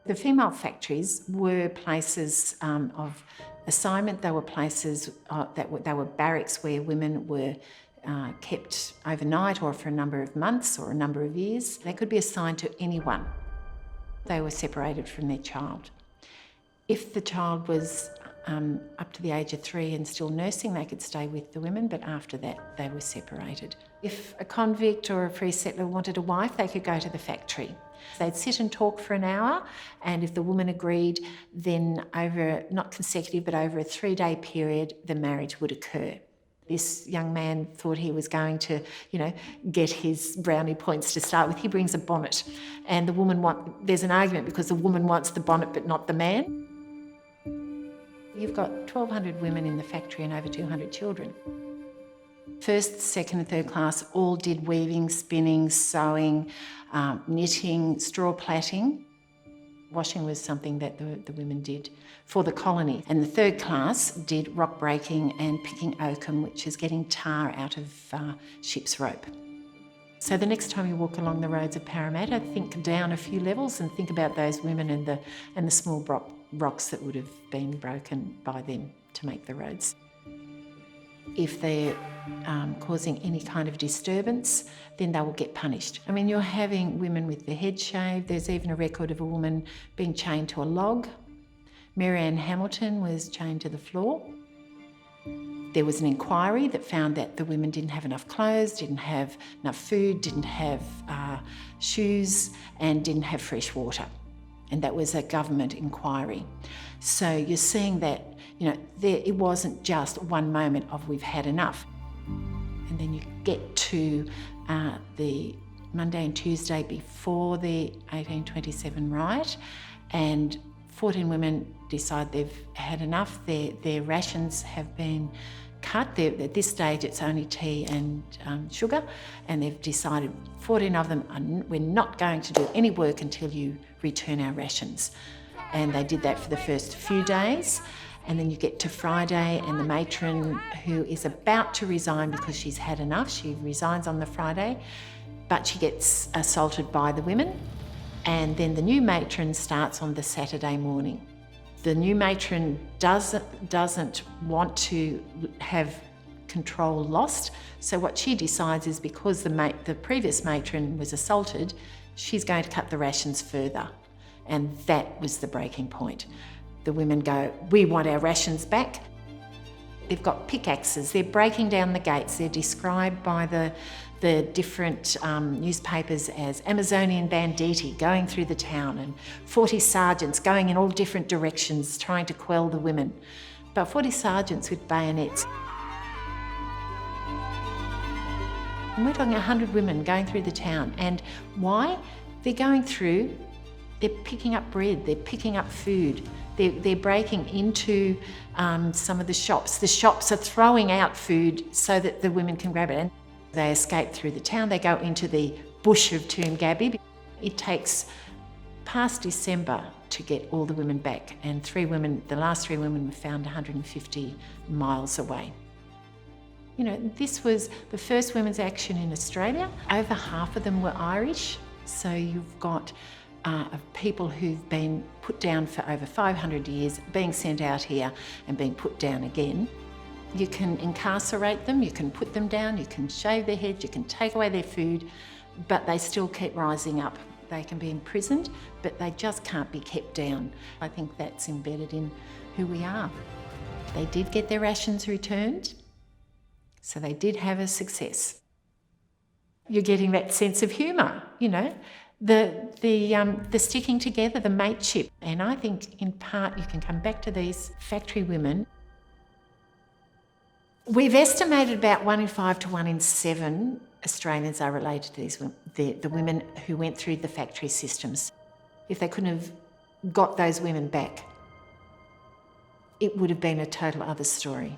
The female factories were places of assignment. They were places they were barracks where women were kept overnight or for a number of months or a number of years. They could be assigned to anyone. They were separated from their child. If the child was up to the age of 3 and still nursing, they could stay with the women, but after that they were separated. If a convict or a free settler wanted a wife, they could go to the factory. They'd sit and talk for an hour, and if the woman agreed, then over, not consecutive, but over a 3-day period, the marriage would occur. This young man thought he was going to, get his brownie points to start with. He brings a bonnet, and there's an argument because the woman wants the bonnet but not the man. You've got 1,200 women in the factory and over 200 children. First, second and third class all did weaving, spinning, sewing, knitting, straw plaiting. Washing was something that the women did for the colony. And the third class did rock breaking and picking oakum, which is getting tar out of ship's rope. So the next time you walk along the roads of Parramatta, think down a few levels and think about those women and the small rocks that would have been broken by them to make the roads. If they're causing any kind of disturbance, then they will get punished. I mean, you're having women with their head shaved. There's even a record of a woman being chained to a log. Mary Ann Hamilton was chained to the floor. There was an inquiry that found that the women didn't have enough clothes, didn't have enough food, didn't have shoes, and didn't have fresh water. And that was a government inquiry. So you're seeing that, it wasn't just one moment of we've had enough. And then you get to the Monday and Tuesday before the 1827 riot, and 14 women decide they've had enough. Their rations have been cut. At this stage it's only tea and sugar, and they've decided, 14 of them, we're not going to do any work until you return our rations. And they did that for the first few days, and then you get to Friday, and the matron, who is about to resign because she's had enough, she resigns on the Friday, but she gets assaulted by the women. And then the new matron starts on the Saturday morning. The new matron doesn't want to have control lost, so what she decides is, because the previous matron was assaulted, she's going to cut the rations further. And that was the breaking point. The women go, we want our rations back. They've got pickaxes, they're breaking down the gates. They're described by the different newspapers as Amazonian banditti going through the town, and 40 sergeants going in all different directions trying to quell the women. But 40 sergeants with bayonets. And we're talking 100 women going through the town. And why? They're picking up bread, they're picking up food, they're breaking into some of the shops. The shops are throwing out food so that the women can grab it. And they escape through the town, they go into the bush of Toongabbie. It takes past December to get all the women back, and the last 3 women were found 150 miles away. This was the first women's action in Australia. Over half of them were Irish, so you've got of people who've been put down for over 500 years, being sent out here and being put down again. You can incarcerate them, you can put them down, you can shave their heads, you can take away their food, but they still keep rising up. They can be imprisoned, but they just can't be kept down. I think that's embedded in who we are. They did get their rations returned, so they did have a success. You're getting that sense of humour, the sticking together, the mateship. And I think in part you can come back to these factory women. We've estimated about 1 in 5 to 1 in 7 Australians are related to these women, the women who went through the factory systems. If they couldn't have got those women back, it would have been a total other story.